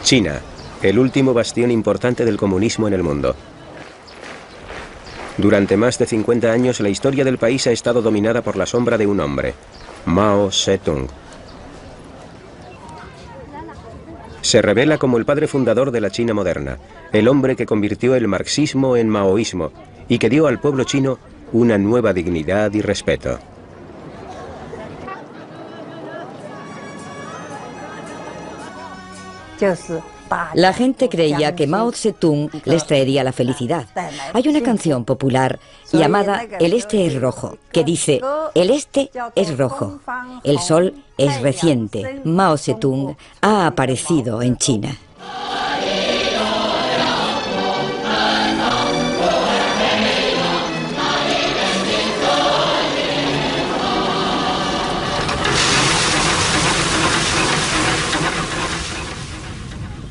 China, el último bastión importante del comunismo en el mundo. Durante más de 50 años la historia del país ha estado dominada por la sombra de un hombre, Mao Zedong. Se revela como el padre fundador de la China moderna, el hombre que convirtió el marxismo en maoísmo y que dio al pueblo chino una nueva dignidad y respeto. La gente creía que Mao Zedong les traería la felicidad. Hay una canción popular llamada El Este es rojo, que dice: el este es rojo, el sol es reciente, Mao Zedong ha aparecido en China.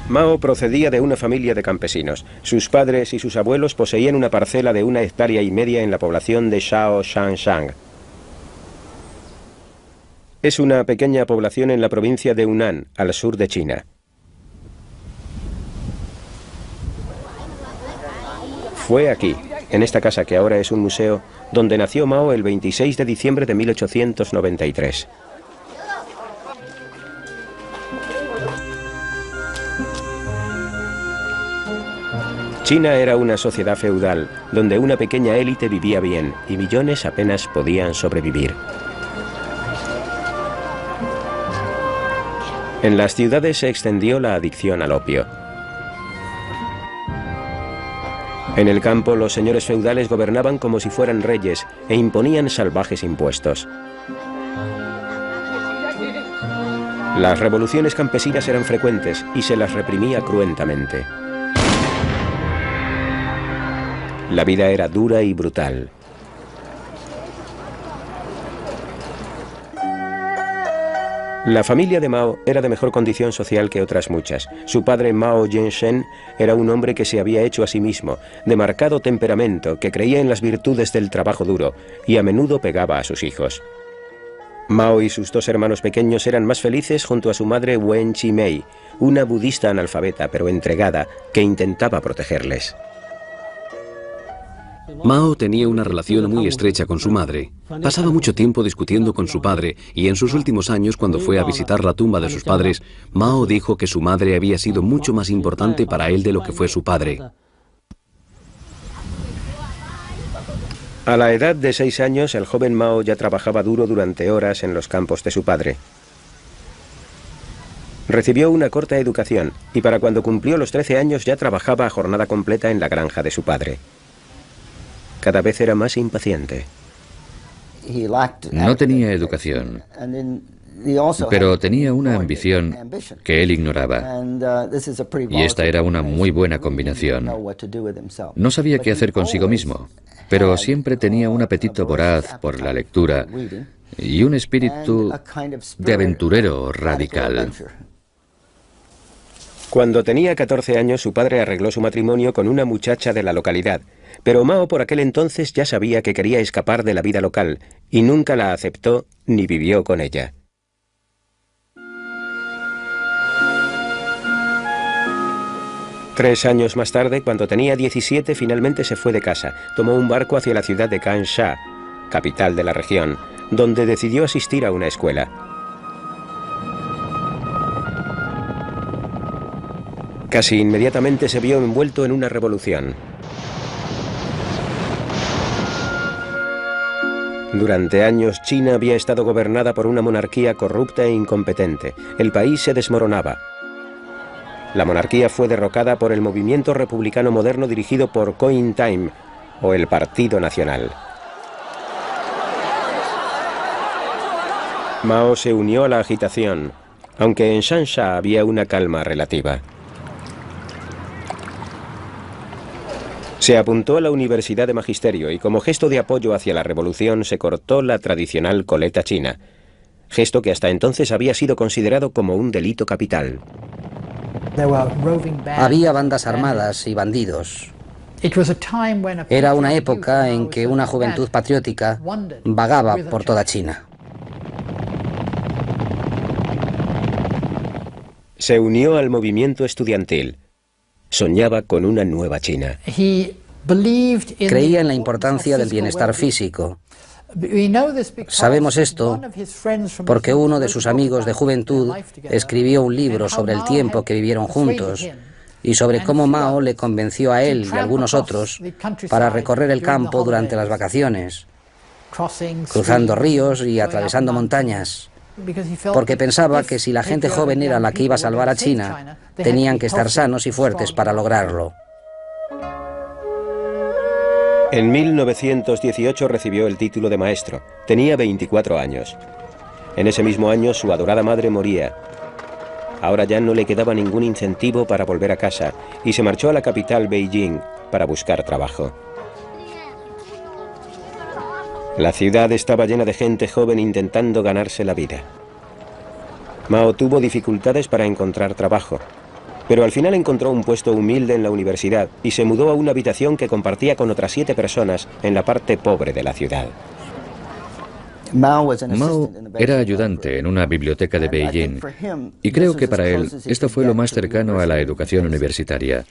Mao procedía de una familia de campesinos. Sus padres y sus abuelos poseían una parcela de 1,5 hectáreas en la población de Shaoshanshang. Es una pequeña población en la provincia de Hunan, al sur de China. Fue aquí, en esta casa que ahora es un museo, donde nació Mao el 26 de diciembre de 1893. China era una sociedad feudal, donde una pequeña élite vivía bien y millones apenas podían sobrevivir. En las ciudades se extendió la adicción al opio. En el campo los señores feudales gobernaban como si fueran reyes e imponían salvajes impuestos. Las revoluciones campesinas eran frecuentes y se las reprimía cruentamente. La vida era dura y brutal. La familia de Mao era de mejor condición social que otras muchas. Su padre, Mao Zedong, era un hombre que se había hecho a sí mismo, de marcado temperamento, que creía en las virtudes del trabajo duro y a menudo pegaba a sus hijos. Mao y sus 2 hermanos pequeños eran más felices junto a su madre Wen Chi-mei, una budista analfabeta pero entregada que intentaba protegerles. Mao tenía una relación muy estrecha con su madre. Pasaba mucho tiempo discutiendo con su padre y en sus últimos años, cuando fue a visitar la tumba de sus padres, Mao dijo que su madre había sido mucho más importante para él de lo que fue su padre. A la edad de 6 años, el joven Mao ya trabajaba duro durante horas en los campos de su padre. Recibió una corta educación y para cuando cumplió los 13 años ya trabajaba a jornada completa en la granja de su padre. Cada vez era más impaciente. No tenía educación, pero tenía una ambición que él ignoraba. Y esta era una muy buena combinación. No sabía qué hacer consigo mismo, pero siempre tenía un apetito voraz por la lectura y un espíritu de aventurero radical. Cuando tenía 14 años, su padre arregló su matrimonio con una muchacha de la localidad, pero Mao por aquel entonces ya sabía que quería escapar de la vida local y nunca la aceptó ni vivió con ella. Tres años más tarde, cuando tenía 17, finalmente se fue de casa. Tomó un barco hacia la ciudad de Kansha, capital de la región, donde decidió asistir a una escuela. Casi inmediatamente se vio envuelto en una revolución. Durante años, China había estado gobernada por una monarquía corrupta e incompetente. El país se desmoronaba. La monarquía fue derrocada por el movimiento republicano moderno dirigido por Kuomintang, o el Partido Nacional. Mao se unió a la agitación, aunque en Shansha había una calma relativa. Se apuntó a la Universidad de Magisterio y como gesto de apoyo hacia la revolución se cortó la tradicional coleta china, gesto que hasta entonces había sido considerado como un delito capital. Había bandas armadas y bandidos. Era una época en que una juventud patriótica vagaba por toda China. Se unió al movimiento estudiantil. Soñaba con una nueva China. Creía en la importancia del bienestar físico. Sabemos esto porque uno de sus amigos de juventud escribió un libro sobre el tiempo que vivieron juntos y sobre cómo Mao le convenció a él y a algunos otros para recorrer el campo durante las vacaciones, cruzando ríos y atravesando montañas, porque pensaba que si la gente joven era la que iba a salvar a China, tenían que estar sanos y fuertes para lograrlo. En 1918 recibió el título de maestro. Tenía 24 años. En ese mismo año su adorada madre moría. Ahora ya no le quedaba ningún incentivo para volver a casa y se marchó a la capital, Beijing, para buscar trabajo. La ciudad estaba llena de gente joven intentando ganarse la vida. Mao tuvo dificultades para encontrar trabajo, pero al final encontró un puesto humilde en la universidad y se mudó a una habitación que compartía con otras 7 personas en la parte pobre de la ciudad. Mao era ayudante en una biblioteca de Beijing y creo que para él esto fue lo más cercano a la educación universitaria.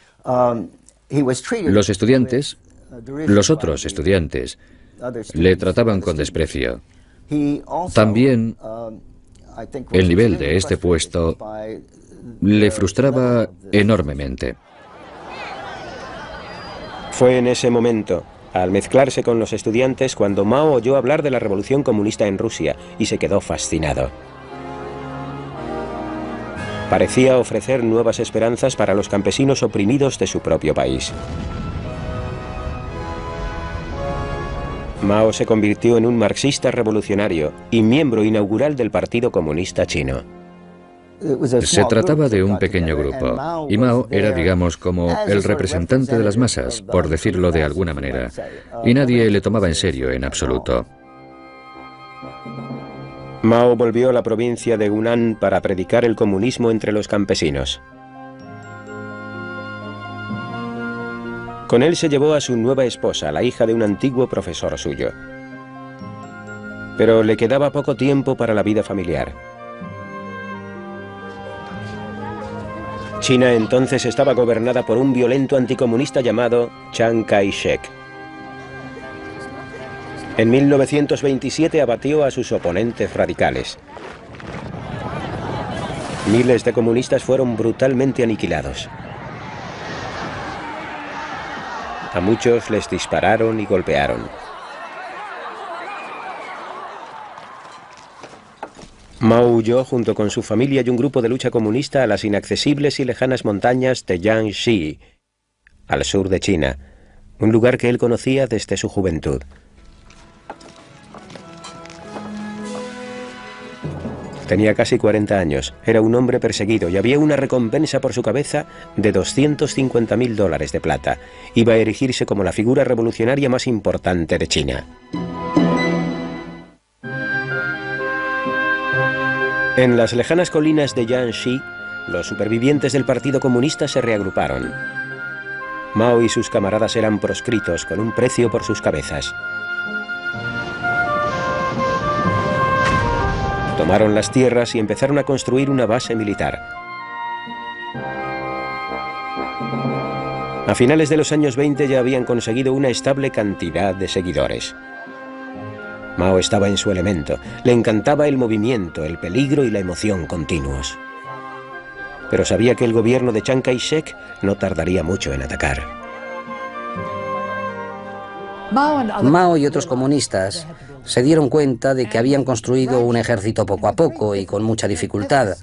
Los estudiantes, los otros estudiantes, le trataban con desprecio. También el nivel de este puesto le frustraba enormemente. Fue en ese momento, al mezclarse con los estudiantes, cuando Mao oyó hablar de la revolución comunista en Rusia y se quedó fascinado. Parecía ofrecer nuevas esperanzas para los campesinos oprimidos de su propio país. Mao se convirtió en un marxista revolucionario y miembro inaugural del Partido Comunista Chino. Se trataba de un pequeño grupo, y Mao era, digamos, como el representante de las masas, por decirlo de alguna manera, y nadie le tomaba en serio en absoluto. Mao volvió a la provincia de Hunan para predicar el comunismo entre los campesinos. Con él se llevó a su nueva esposa, la hija de un antiguo profesor suyo. Pero le quedaba poco tiempo para la vida familiar. China entonces estaba gobernada por un violento anticomunista llamado Chiang Kai-shek. En 1927 abatió a sus oponentes radicales. Miles de comunistas fueron brutalmente aniquilados. A muchos les dispararon y golpearon. Mao huyó junto con su familia y un grupo de lucha comunista a las inaccesibles y lejanas montañas de Jiangxi, al sur de China, un lugar que él conocía desde su juventud. Tenía casi 40 años, era un hombre perseguido y había una recompensa por su cabeza de $250.000 de plata. Iba a erigirse como la figura revolucionaria más importante de China. En las lejanas colinas de Jiangxi, los supervivientes del Partido Comunista se reagruparon. Mao y sus camaradas eran proscritos con un precio por sus cabezas. Tomaron las tierras y empezaron a construir una base militar. A finales de los años 20 ya habían conseguido una estable cantidad de seguidores. Mao estaba en su elemento, le encantaba el movimiento, el peligro y la emoción continuos. Pero sabía que el gobierno de Chiang Kai-shek no tardaría mucho en atacar. Mao y otros comunistas se dieron cuenta de que habían construido un ejército poco a poco y con mucha dificultad,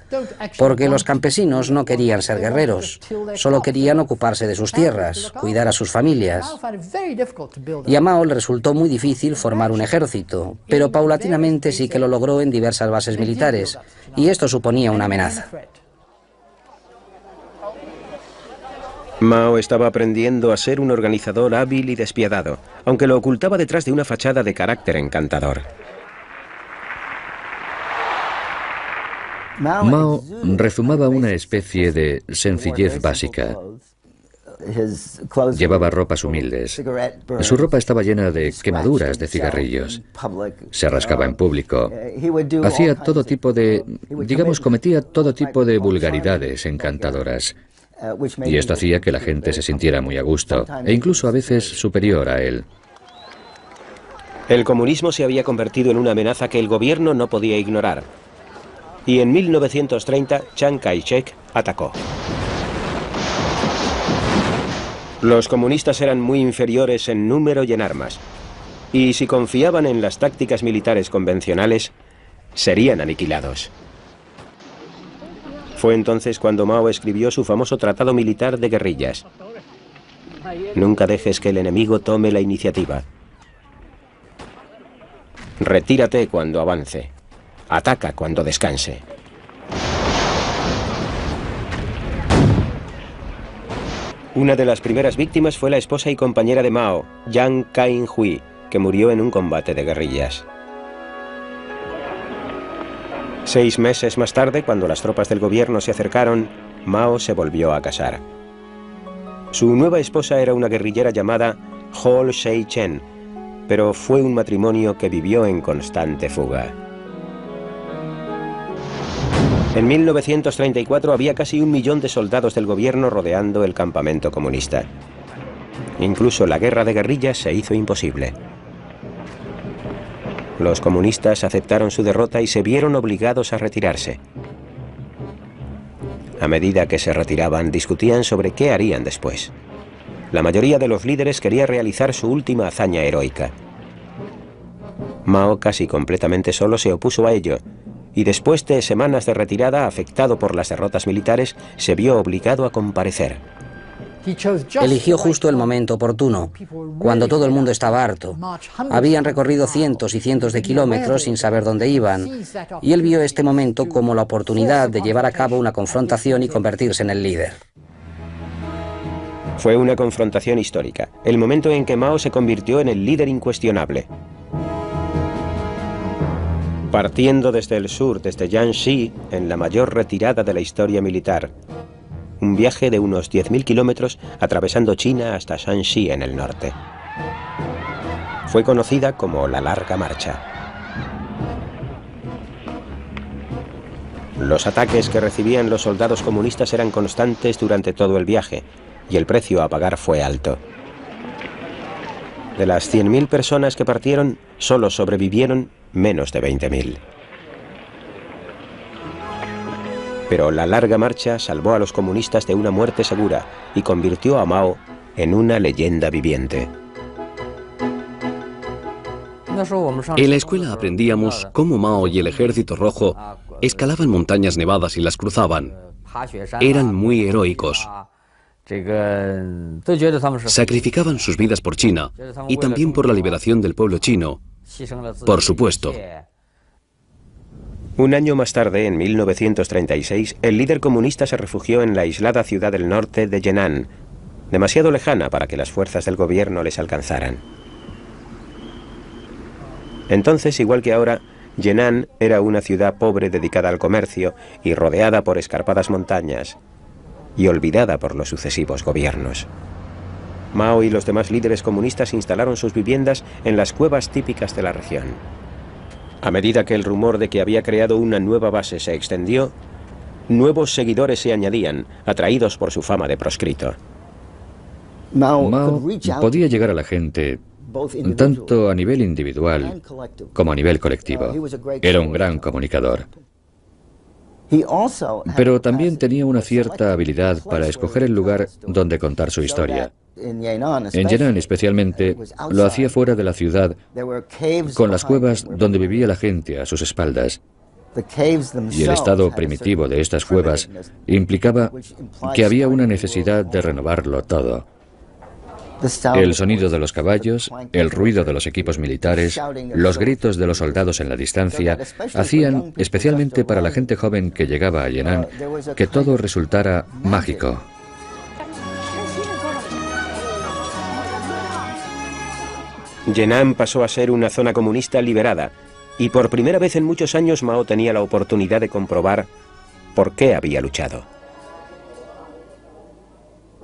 porque los campesinos no querían ser guerreros, solo querían ocuparse de sus tierras, cuidar a sus familias. Y a Mao le resultó muy difícil formar un ejército, pero paulatinamente sí que lo logró en diversas bases militares, y esto suponía una amenaza. Mao estaba aprendiendo a ser un organizador hábil y despiadado, aunque lo ocultaba detrás de una fachada de carácter encantador. Mao rezumaba una especie de sencillez básica. Llevaba ropas humildes. Su ropa estaba llena de quemaduras de cigarrillos. Se rascaba en público. Hacía todo tipo de... cometía todo tipo de vulgaridades encantadoras. Y esto hacía que la gente se sintiera muy a gusto, e incluso a veces superior a él. El comunismo se había convertido en una amenaza que el gobierno no podía ignorar. Y en 1930, Chiang Kai-shek atacó. Los comunistas eran muy inferiores en número y en armas, y si confiaban en las tácticas militares convencionales, serían aniquilados. Fue entonces cuando Mao escribió su famoso Tratado Militar de Guerrillas. Nunca dejes que el enemigo tome la iniciativa. Retírate cuando avance. Ataca cuando descanse. Una de las primeras víctimas fue la esposa y compañera de Mao, Yang Kai-hui, que murió en un combate de guerrillas. 6 meses más tarde, cuando las tropas del gobierno se acercaron, Mao se volvió a casar. Su nueva esposa era una guerrillera llamada Hol Shei-chen, pero fue un matrimonio que vivió en constante fuga. En 1934 había casi 1 millón de soldados del gobierno rodeando el campamento comunista. Incluso la guerra de guerrillas se hizo imposible. Los comunistas aceptaron su derrota y se vieron obligados a retirarse. A medida que se retiraban, discutían sobre qué harían después. La mayoría de los líderes quería realizar su última hazaña heroica. Mao, casi completamente solo, se opuso a ello, y después de semanas de retirada, afectado por las derrotas militares, se vio obligado a comparecer. Eligió justo el momento oportuno, cuando todo el mundo estaba harto. Habían recorrido cientos y cientos de kilómetros sin saber dónde iban, y él vio este momento como la oportunidad de llevar a cabo una confrontación y convertirse en el líder. Fue una confrontación histórica, el momento en que Mao se convirtió en el líder incuestionable. Partiendo desde el sur, desde Jiangxi, en la mayor retirada de la historia militar. Un viaje de unos 10.000 kilómetros atravesando China hasta Shanxi en el norte. Fue conocida como la Larga Marcha. Los ataques que recibían los soldados comunistas eran constantes durante todo el viaje, y el precio a pagar fue alto. De las 100.000 personas que partieron, solo sobrevivieron menos de 20.000. Pero la Larga Marcha salvó a los comunistas de una muerte segura y convirtió a Mao en una leyenda viviente. En la escuela aprendíamos cómo Mao y el Ejército Rojo escalaban montañas nevadas y las cruzaban. Eran muy heroicos. Sacrificaban sus vidas por China y también por la liberación del pueblo chino. Por supuesto. Un año más tarde, en 1936, el líder comunista se refugió en la aislada ciudad del norte de Yenan, demasiado lejana para que las fuerzas del gobierno les alcanzaran. Entonces, igual que ahora, Yenan era una ciudad pobre dedicada al comercio y rodeada por escarpadas montañas, y olvidada por los sucesivos gobiernos. Mao y los demás líderes comunistas instalaron sus viviendas en las cuevas típicas de la región. A medida que el rumor de que había creado una nueva base se extendió, nuevos seguidores se añadían, atraídos por su fama de proscrito. Mao podía llegar a la gente tanto a nivel individual como a nivel colectivo. Era un gran comunicador. Pero también tenía una cierta habilidad para escoger el lugar donde contar su historia. En Yenan especialmente, lo hacía fuera de la ciudad, con las cuevas donde vivía la gente a sus espaldas. Y el estado primitivo de estas cuevas implicaba que había una necesidad de renovarlo todo. El sonido de los caballos, el ruido de los equipos militares, los gritos de los soldados en la distancia, hacían, especialmente para la gente joven que llegaba a Yenan, que todo resultara mágico. Yenan pasó a ser una zona comunista liberada, y por primera vez en muchos años Mao tenía la oportunidad de comprobar por qué había luchado.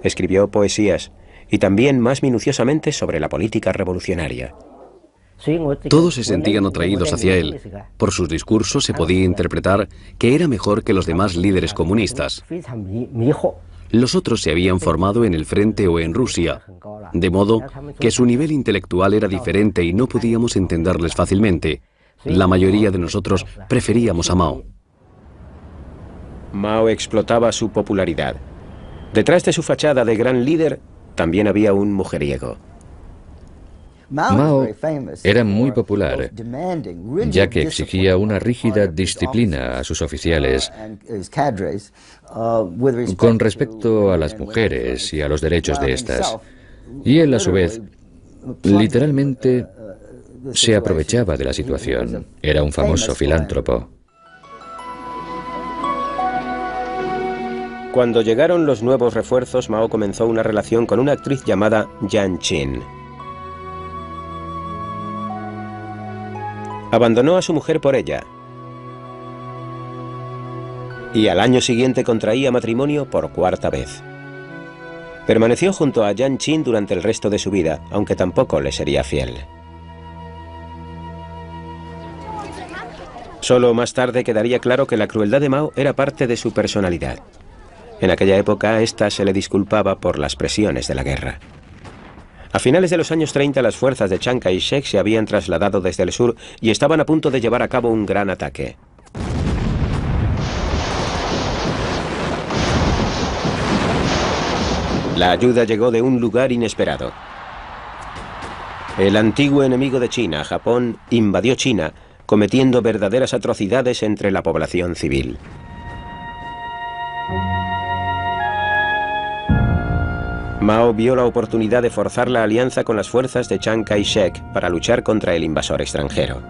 escribió poesías y también más minuciosamente sobre la política revolucionaria. Todos se sentían atraídos hacia él. Por sus discursos se podía interpretar que era mejor que los demás líderes comunistas. Los otros se habían formado en el frente o en Rusia, de modo que su nivel intelectual era diferente y no podíamos entenderles fácilmente. La mayoría de nosotros preferíamos a Mao. Mao explotaba su popularidad. Detrás de su fachada de gran líder también había un mujeriego. Mao era muy popular, ya que exigía una rígida disciplina a sus oficiales con respecto a las mujeres y a los derechos de estas. Y él, a su vez, literalmente se aprovechaba de la situación. Era un famoso filántropo. Cuando llegaron los nuevos refuerzos, Mao comenzó una relación con una actriz llamada Jiang Qin. Abandonó a su mujer por ella y al año siguiente contraía matrimonio por cuarta vez. Permaneció junto a Jiang Qin durante el resto de su vida, aunque tampoco le sería fiel. Solo más tarde quedaría claro que la crueldad de Mao era parte de su personalidad. En aquella época, a esta se le disculpaba por las presiones de la guerra. A finales de los años 30, las fuerzas de Chiang Kai-shek se habían trasladado desde el sur y estaban a punto de llevar a cabo un gran ataque. La ayuda llegó de un lugar inesperado. El antiguo enemigo de China, Japón, invadió China, cometiendo verdaderas atrocidades entre la población civil. Mao vio la oportunidad de forzar la alianza con las fuerzas de Chiang Kai-shek para luchar contra el invasor extranjero.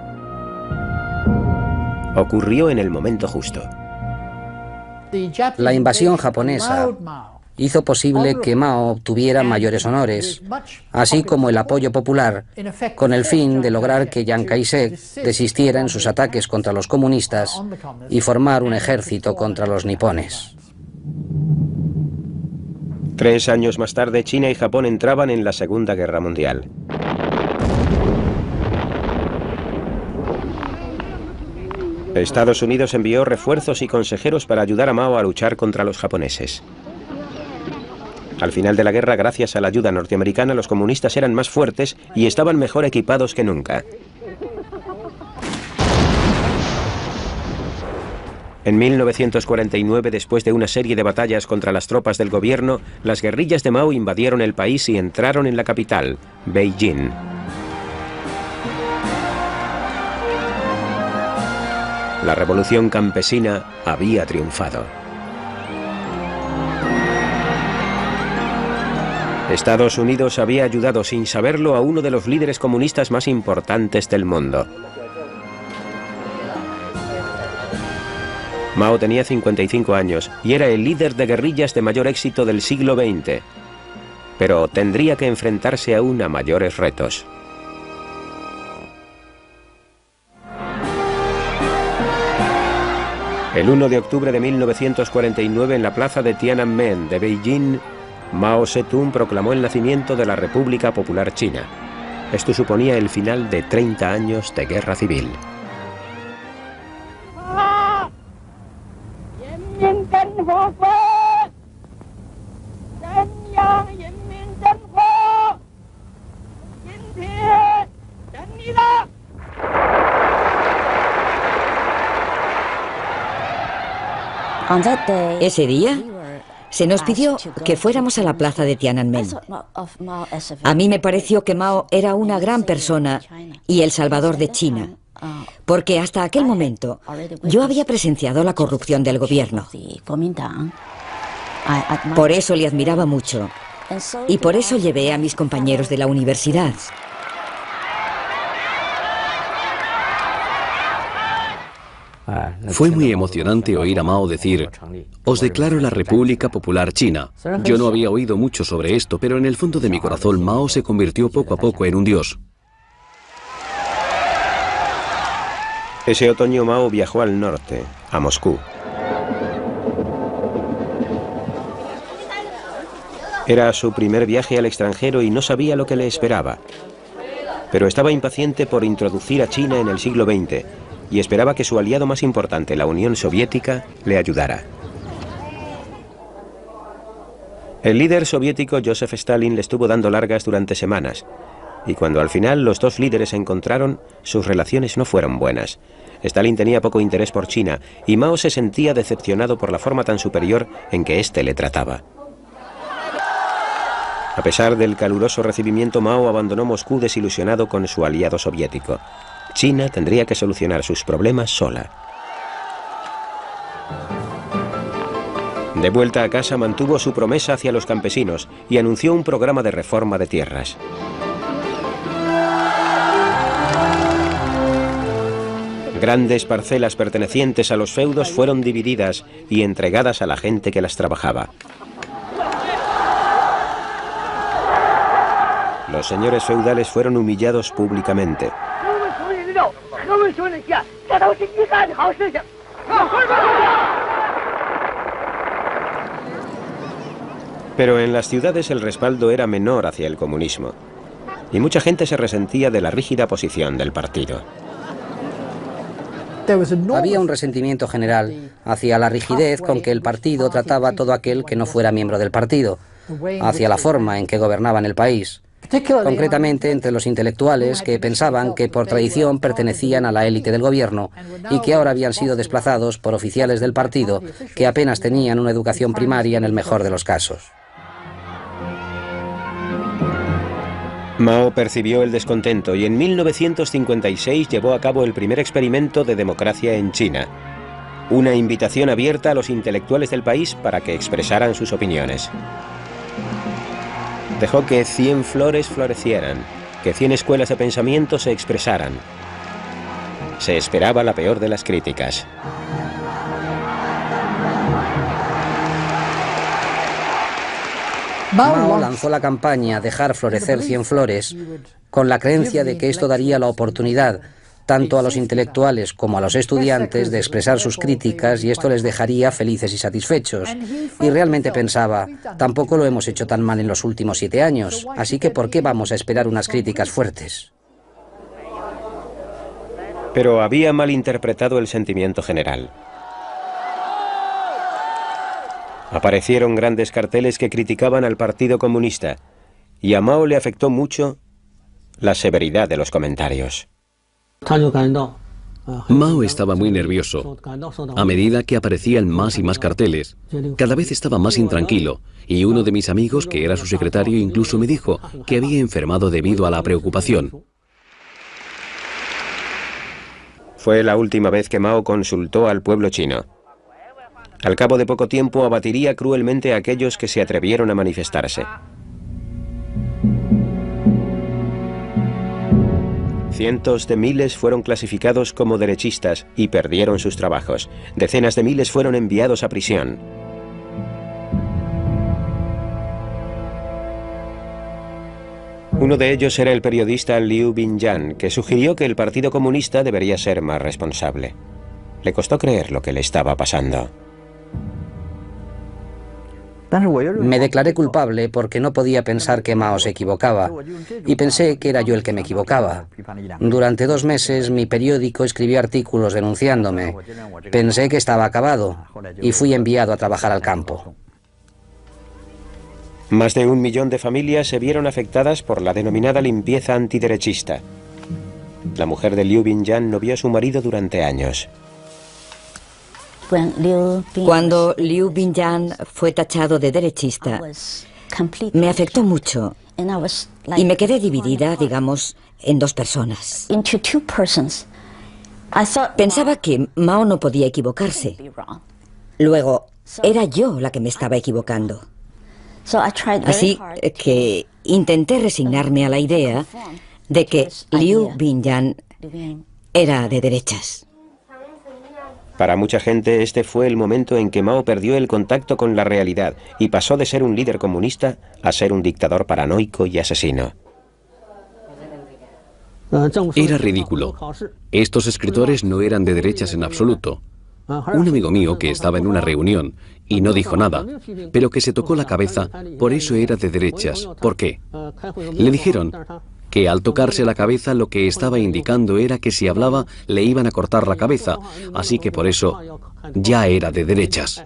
Ocurrió en el momento justo. La invasión japonesa hizo posible que Mao obtuviera mayores honores, así como el apoyo popular, con el fin de lograr que Chiang Kai-shek desistiera en sus ataques contra los comunistas y formar un ejército contra los nipones. 3 años más tarde, China y Japón entraban en la Segunda Guerra Mundial. Estados Unidos envió refuerzos y consejeros para ayudar a Mao a luchar contra los japoneses. Al final de la guerra, gracias a la ayuda norteamericana, los comunistas eran más fuertes y estaban mejor equipados que nunca. En 1949, después de una serie de batallas contra las tropas del gobierno, las guerrillas de Mao invadieron el país y entraron en la capital, Beijing. La revolución campesina había triunfado. Estados Unidos había ayudado sin saberlo a uno de los líderes comunistas más importantes del mundo. Mao tenía 55 años y era el líder de guerrillas de mayor éxito del siglo XX, pero tendría que enfrentarse aún a mayores retos. El 1 de octubre de 1949, en la plaza de Tiananmen de Beijing, Mao Zedong proclamó el nacimiento de la República Popular China. Esto suponía el final de 30 años de guerra civil. Ese día se nos pidió que fuéramos a la plaza de Tiananmen. A mí me pareció que Mao era una gran persona y el salvador de China, porque hasta aquel momento yo había presenciado la corrupción del gobierno. Por eso le admiraba mucho y por eso llevé a mis compañeros de la universidad. Fue muy emocionante oír a Mao decir: «Os declaro la República Popular China». Yo no había oído mucho sobre esto, pero en el fondo de mi corazón Mao se convirtió poco a poco en un dios. Ese otoño Mao viajó al norte, a Moscú. Era su primer viaje al extranjero y no sabía lo que le esperaba. Pero estaba impaciente por introducir a China en el siglo XX y esperaba que su aliado más importante, la Unión Soviética, le ayudara. El líder soviético Joseph Stalin le estuvo dando largas durante semanas, y cuando al final los dos líderes se encontraron, sus relaciones no fueron buenas. Stalin tenía poco interés por China y Mao se sentía decepcionado por la forma tan superior en que éste le trataba. A pesar del caluroso recibimiento, Mao abandonó Moscú desilusionado con su aliado soviético. China tendría que solucionar sus problemas sola. De vuelta a casa mantuvo su promesa hacia los campesinos y anunció un programa de reforma de tierras. Grandes parcelas pertenecientes a los feudos fueron divididas y entregadas a la gente que las trabajaba. Los señores feudales fueron humillados públicamente. Pero en las ciudades el respaldo era menor hacia el comunismo, y mucha gente se resentía de la rígida posición del partido. Había un resentimiento general hacia la rigidez con que el partido trataba a todo aquel que no fuera miembro del partido, hacia la forma en que gobernaban el país, concretamente entre los intelectuales que pensaban que por tradición pertenecían a la élite del gobierno y que ahora habían sido desplazados por oficiales del partido que apenas tenían una educación primaria en el mejor de los casos. Mao percibió el descontento y en 1956 llevó a cabo el primer experimento de democracia en China. Una invitación abierta a los intelectuales del país para que expresaran sus opiniones. Dejó que 100 flores florecieran, que 100 escuelas de pensamiento se expresaran. Se esperaba la peor de las críticas. Mao lanzó la campaña Dejar florecer 100 flores con la creencia de que esto daría la oportunidad tanto a los intelectuales como a los estudiantes de expresar sus críticas y esto les dejaría felices y satisfechos. Y realmente pensaba, tampoco lo hemos hecho tan mal en los últimos 7 años, así que ¿por qué vamos a esperar unas críticas fuertes? Pero había malinterpretado el sentimiento general. Aparecieron grandes carteles que criticaban al Partido Comunista, y a Mao le afectó mucho la severidad de los comentarios. Mao estaba muy nervioso. A medida que aparecían más y más carteles, cada vez estaba más intranquilo, y uno de mis amigos, que era su secretario, incluso me dijo que había enfermado debido a la preocupación. Fue la última vez que Mao consultó al pueblo chino. Al cabo de poco tiempo abatiría cruelmente a aquellos que se atrevieron a manifestarse. Cientos de miles fueron clasificados como derechistas y perdieron sus trabajos. Decenas de miles fueron enviados a prisión. Uno de ellos era el periodista Liu Binyan, que sugirió que el Partido Comunista debería ser más responsable. Le costó creer lo que le estaba pasando. Me declaré culpable porque no podía pensar que Mao se equivocaba, y pensé que era yo el que me equivocaba. Durante 2 meses mi periódico escribió artículos denunciándome. Pensé que estaba acabado, y fui enviado a trabajar al campo. Más de 1 millón de familias se vieron afectadas por la denominada limpieza antiderechista. La mujer de Liu Binyan no vio a su marido durante años. Cuando Liu Binyan fue tachado de derechista, me afectó mucho y me quedé dividida, digamos, en 2 personas. Pensaba que Mao no podía equivocarse. Luego, era yo la que me estaba equivocando. Así que intenté resignarme a la idea de que Liu Binyan era de derechas. Para mucha gente este fue el momento en que Mao perdió el contacto con la realidad y pasó de ser un líder comunista a ser un dictador paranoico y asesino. Era ridículo. Estos escritores no eran de derechas en absoluto. Un amigo mío que estaba en una reunión y no dijo nada, pero que se tocó la cabeza, por eso era de derechas. ¿Por qué? Le dijeron que al tocarse la cabeza lo que estaba indicando era que si hablaba le iban a cortar la cabeza, así que por eso ya era de derechas.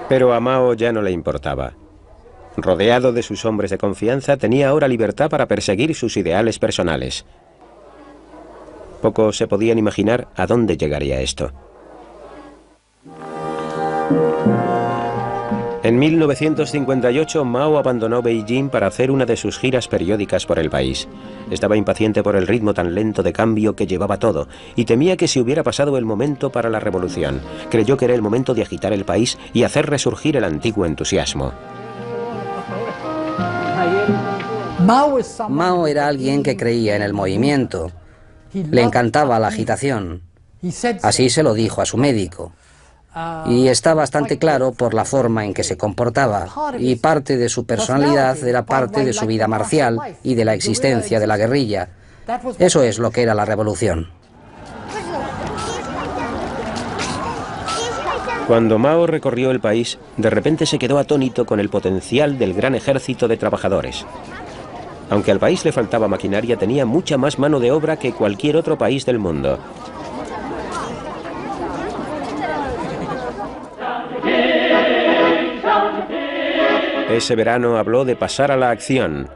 Pero a Mao ya no le importaba. Rodeado de sus hombres de confianza, tenía ahora libertad para perseguir sus ideales personales. Pocos se podían imaginar a dónde llegaría esto. En 1958, Mao abandonó Beijing para hacer una de sus giras periódicas por el país. Estaba impaciente por el ritmo tan lento de cambio que llevaba todo y temía que se hubiera pasado el momento para la revolución. Creyó que era el momento de agitar el país y hacer resurgir el antiguo entusiasmo. Mao era alguien que creía en el movimiento. Le encantaba la agitación. Así se lo dijo a su médico. Y está bastante claro por la forma en que se comportaba, y parte de su personalidad era parte de su vida marcial y de la existencia de la guerrilla. Eso es lo que era la revolución. Cuando Mao recorrió el país, de repente se quedó atónito con el potencial del gran ejército de trabajadores. Aunque al país le faltaba maquinaria, tenía mucha más mano de obra que cualquier otro país del mundo. Ese verano habló de pasar a la acción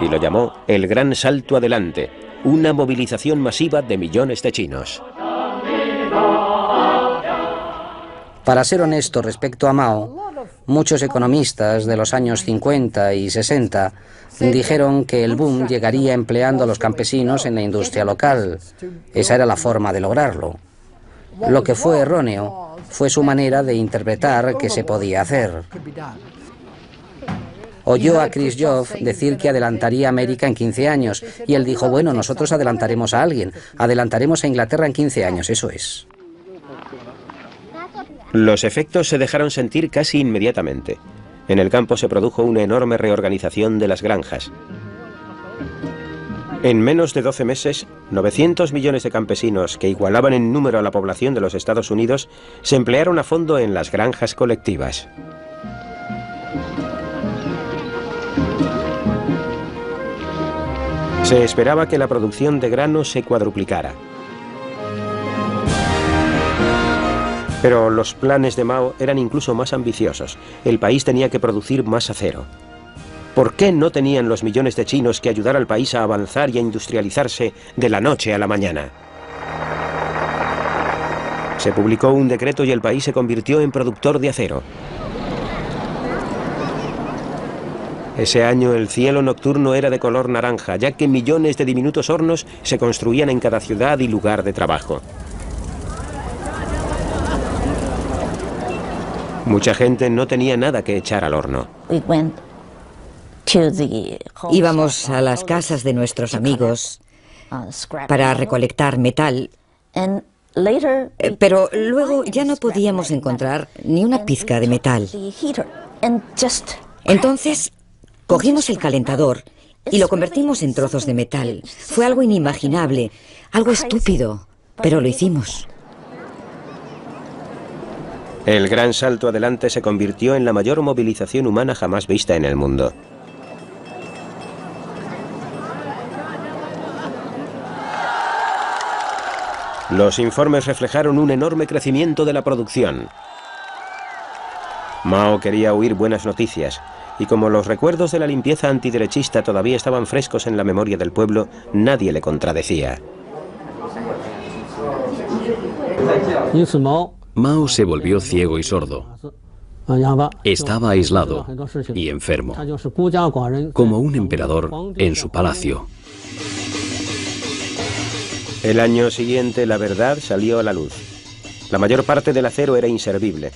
y lo llamó el Gran Salto Adelante, una movilización masiva de millones de chinos. Para ser honesto respecto a Mao, muchos economistas de los años 50 y 60 dijeron que el boom llegaría empleando a los campesinos en la industria local. Esa era la forma de lograrlo. Lo que fue erróneo fue su manera de interpretar qué se podía hacer. Oyó a Khrushchev decir que adelantaría a América en 15 años y él dijo, bueno, nosotros adelantaremos a alguien, adelantaremos a Inglaterra en 15 años, eso es. Los efectos se dejaron sentir casi inmediatamente. En el campo se produjo una enorme reorganización de las granjas. En menos de 12 meses, 900 millones de campesinos, que igualaban en número a la población de los Estados Unidos, se emplearon a fondo en las granjas colectivas. Se esperaba que la producción de grano se cuadruplicara. Pero los planes de Mao eran incluso más ambiciosos. El país tenía que producir más acero. ¿Por qué no tenían los millones de chinos que ayudar al país a avanzar y a industrializarse de la noche a la mañana? Se publicó un decreto y el país se convirtió en productor de acero. Ese año el cielo nocturno era de color naranja, ya que millones de diminutos hornos se construían en cada ciudad y lugar de trabajo. Mucha gente no tenía nada que echar al horno. Íbamos a las casas de nuestros amigos para recolectar metal, pero luego ya no podíamos encontrar ni una pizca de metal. Entonces cogimos el calentador y lo convertimos en trozos de metal. Fue algo inimaginable, algo estúpido, pero lo hicimos. El Gran Salto Adelante se convirtió en la mayor movilización humana jamás vista en el mundo. Los informes reflejaron un enorme crecimiento de la producción. Mao quería oír buenas noticias, y como los recuerdos de la limpieza antiderechista todavía estaban frescos en la memoria del pueblo, nadie le contradecía. Mao se volvió ciego y sordo. Estaba aislado y enfermo, como un emperador en su palacio. El año siguiente la verdad salió a la luz. La mayor parte del acero era inservible.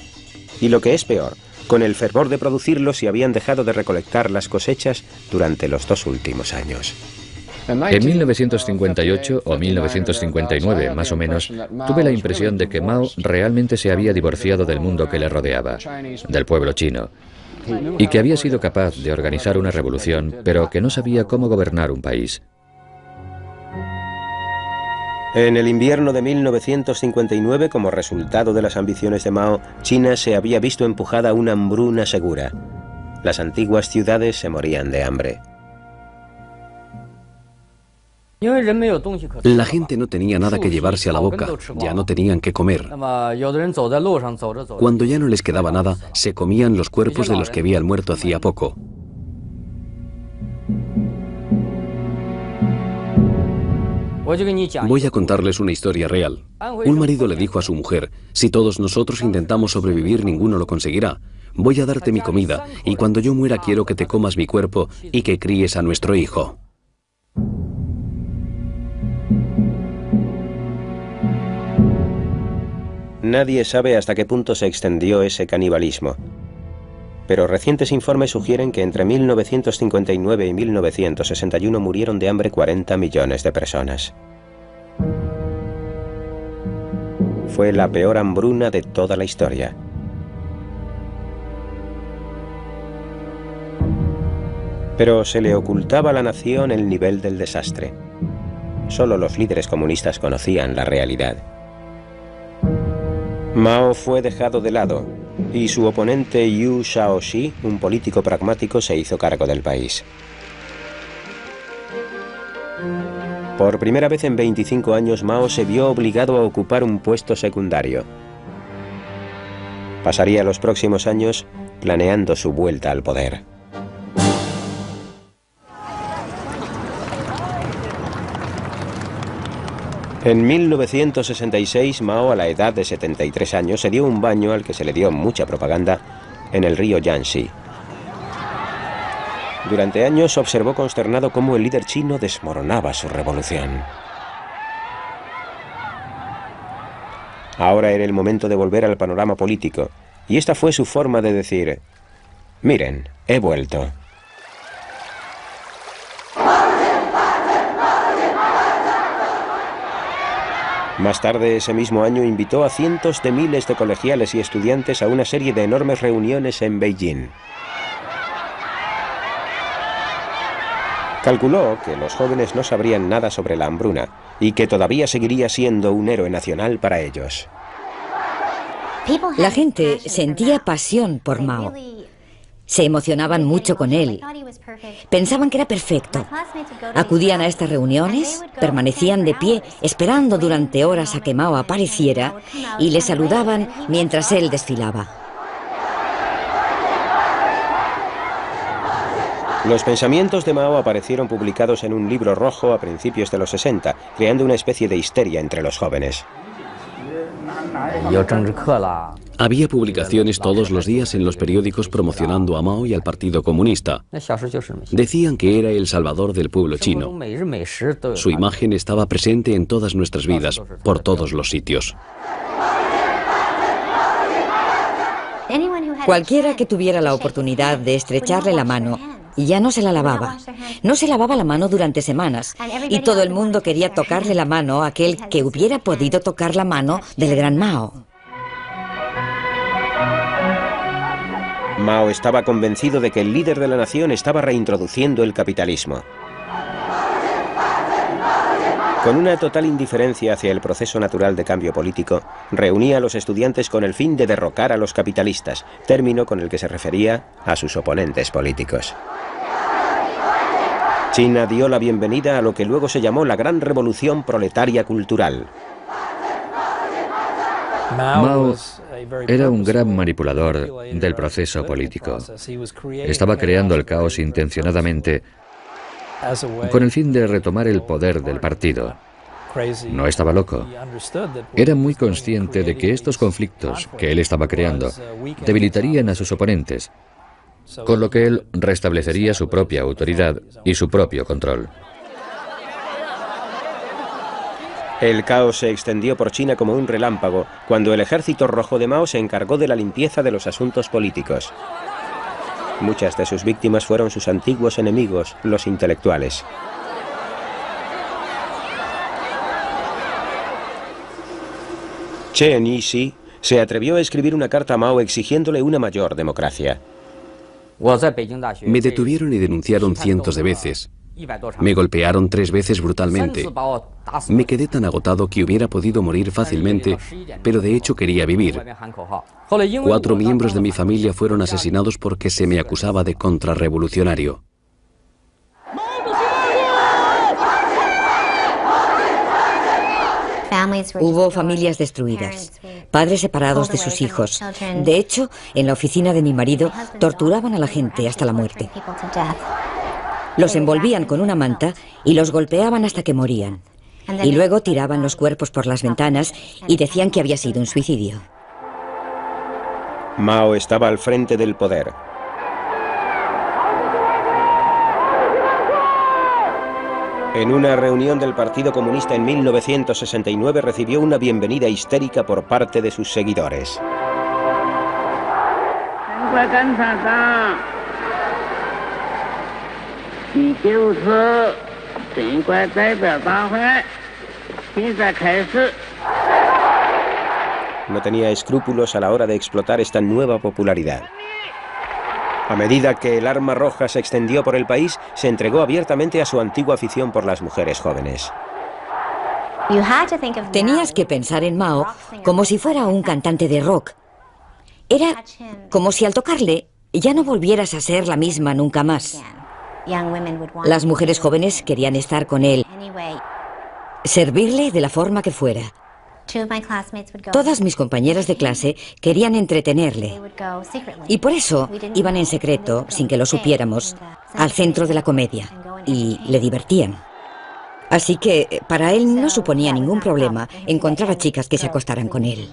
Y lo que es peor, con el fervor de producirlo se habían dejado de recolectar las cosechas durante los 2 últimos años. En 1958 o 1959, más o menos, tuve la impresión de que Mao realmente se había divorciado del mundo que le rodeaba, del pueblo chino, y que había sido capaz de organizar una revolución, pero que no sabía cómo gobernar un país. En el invierno de 1959, como resultado de las ambiciones de Mao, China se había visto empujada a una hambruna segura. Las antiguas ciudades se morían de hambre. La gente no tenía nada que llevarse a la boca, ya no tenían que comer. Cuando ya no les quedaba nada, se comían los cuerpos de los que habían muerto hacía poco. Voy a contarles una historia real. Un marido le dijo a su mujer: si todos nosotros intentamos sobrevivir, ninguno lo conseguirá. Voy a darte mi comida, y cuando yo muera quiero que te comas mi cuerpo y que críes a nuestro hijo. Nadie sabe hasta qué punto se extendió ese canibalismo. Pero recientes informes sugieren que entre 1959 y 1961 murieron de hambre 40 millones de personas. Fue la peor hambruna de toda la historia. Pero se le ocultaba a la nación el nivel del desastre. Solo los líderes comunistas conocían la realidad. Mao fue dejado de lado y su oponente Yu Shaoxi, un político pragmático, se hizo cargo del país. Por primera vez en 25 años, Mao se vio obligado a ocupar un puesto secundario. Pasaría los próximos años planeando su vuelta al poder. En 1966, Mao, a la edad de 73 años, se dio un baño al que se le dio mucha propaganda en el río Yangtze. Durante años observó consternado cómo el líder chino desmoronaba su revolución. Ahora era el momento de volver al panorama político, y esta fue su forma de decir: miren, he vuelto. Más tarde ese mismo año invitó a cientos de miles de colegiales y estudiantes a una serie de enormes reuniones en Beijing. Calculó que los jóvenes no sabrían nada sobre la hambruna y que todavía seguiría siendo un héroe nacional para ellos. La gente sentía pasión por Mao. Se emocionaban mucho con él. Pensaban que era perfecto. Acudían a estas reuniones, permanecían de pie, esperando durante horas a que Mao apareciera, y le saludaban mientras él desfilaba. Los pensamientos de Mao aparecieron publicados en un libro rojo a principios de los 60, creando una especie de histeria entre los jóvenes. Había publicaciones todos los días en los periódicos promocionando a Mao y al Partido Comunista. Decían que era el salvador del pueblo chino. Su imagen estaba presente en todas nuestras vidas, por todos los sitios. Cualquiera que tuviera la oportunidad de estrecharle la mano, ya no se la lavaba. No se lavaba la mano durante semanas, y todo el mundo quería tocarle la mano a aquel que hubiera podido tocar la mano del gran Mao. Mao estaba convencido de que el líder de la nación estaba reintroduciendo el capitalismo. Con una total indiferencia hacia el proceso natural de cambio político, reunía a los estudiantes con el fin de derrocar a los capitalistas, término con el que se refería a sus oponentes políticos. China dio la bienvenida a lo que luego se llamó la Gran Revolución Proletaria Cultural. Mao era un gran manipulador del proceso político. Estaba creando el caos intencionadamente con el fin de retomar el poder del partido. No estaba loco. Era muy consciente de que estos conflictos que él estaba creando debilitarían a sus oponentes, con lo que él restablecería su propia autoridad y su propio control. El caos se extendió por China como un relámpago cuando el ejército rojo de Mao se encargó de la limpieza de los asuntos políticos. Muchas de sus víctimas fueron sus antiguos enemigos, los intelectuales. Chen Yixi se atrevió a escribir una carta a Mao exigiéndole una mayor democracia. Me detuvieron y denunciaron cientos de veces. Me golpearon 3 veces brutalmente. Me quedé tan agotado que hubiera podido morir fácilmente, pero de hecho quería vivir. 4 miembros de mi familia fueron asesinados porque se me acusaba de contrarrevolucionario. Hubo familias destruidas, padres separados de sus hijos. De hecho, en la oficina de mi marido torturaban a la gente hasta la muerte. Los envolvían con una manta y los golpeaban hasta que morían. Y luego tiraban los cuerpos por las ventanas y decían que había sido un suicidio. Mao estaba al frente del poder. En una reunión del Partido Comunista en 1969 recibió una bienvenida histérica por parte de sus seguidores. No tenía escrúpulos a la hora de explotar esta nueva popularidad. A medida que el arma roja se extendió por el país, se entregó abiertamente a su antigua afición por las mujeres jóvenes. Tenías que pensar en Mao como si fuera un cantante de rock. Era como si al tocarle ya no volvieras a ser la misma nunca más. Las mujeres jóvenes querían estar con él, servirle de la forma que fuera. Todas mis compañeras de clase querían entretenerle y por eso iban en secreto, sin que lo supiéramos, al centro de la comedia y le divertían. Así que para él no suponía ningún problema encontrar a chicas que se acostaran con él.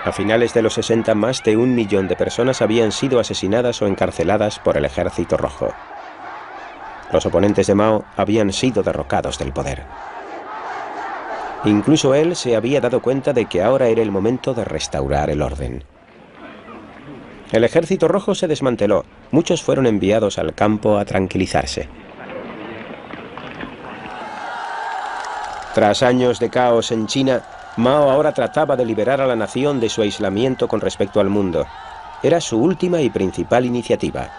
A finales de los 60, más de 1 millón de personas habían sido asesinadas o encarceladas por el Ejército Rojo. Los oponentes de Mao habían sido derrocados del poder. Incluso él se había dado cuenta de que ahora era el momento de restaurar el orden. El Ejército Rojo se desmanteló. Muchos fueron enviados al campo a tranquilizarse. Tras años de caos en China, Mao ahora trataba de liberar a la nación de su aislamiento con respecto al mundo. Era su última y principal iniciativa.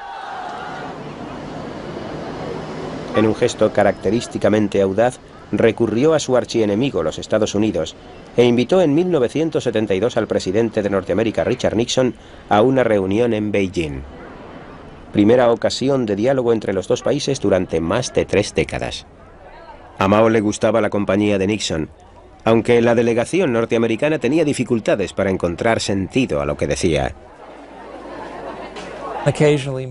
En un gesto característicamente audaz, recurrió a su archienemigo, los Estados Unidos, e invitó en 1972 al presidente de Norteamérica, Richard Nixon, a una reunión en Beijing. Primera ocasión de diálogo entre los dos países durante más de 3 décadas. A Mao le gustaba la compañía de Nixon, aunque la delegación norteamericana tenía dificultades para encontrar sentido a lo que decía.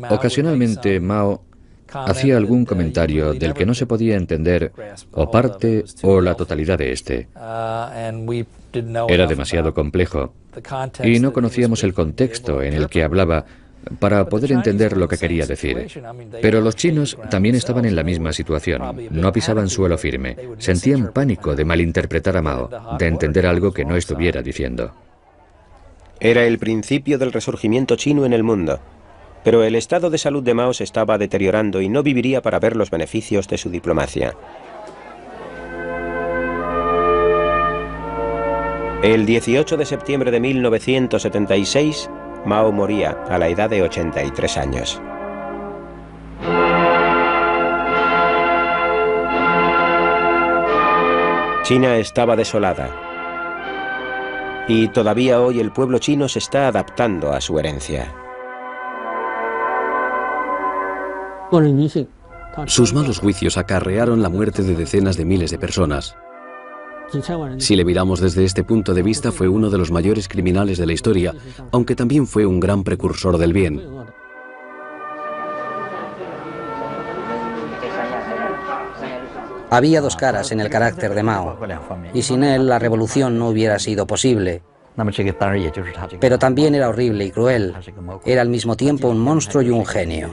Ocasionalmente Mao hacía algún comentario del que no se podía entender o parte o la totalidad de este. Era demasiado complejo y no conocíamos el contexto en el que hablaba para poder entender lo que quería decir. Pero los chinos también estaban en la misma situación. No pisaban suelo firme. Sentían pánico de malinterpretar a Mao, de entender algo que no estuviera diciendo. Era el principio del resurgimiento chino en el mundo. Pero el estado de salud de Mao se estaba deteriorando y no viviría para ver los beneficios de su diplomacia. El 18 de septiembre de 1976, Mao moría a la edad de 83 años. China estaba desolada. Y todavía hoy el pueblo chino se está adaptando a su herencia. Sus malos juicios acarrearon la muerte de decenas de miles de personas. Si le miramos desde este punto de vista, fue uno de los mayores criminales de la historia, aunque también fue un gran precursor del bien. Había 2 caras en el carácter de Mao, y sin él la revolución no hubiera sido posible. Pero también era horrible y cruel. Era al mismo tiempo un monstruo y un genio.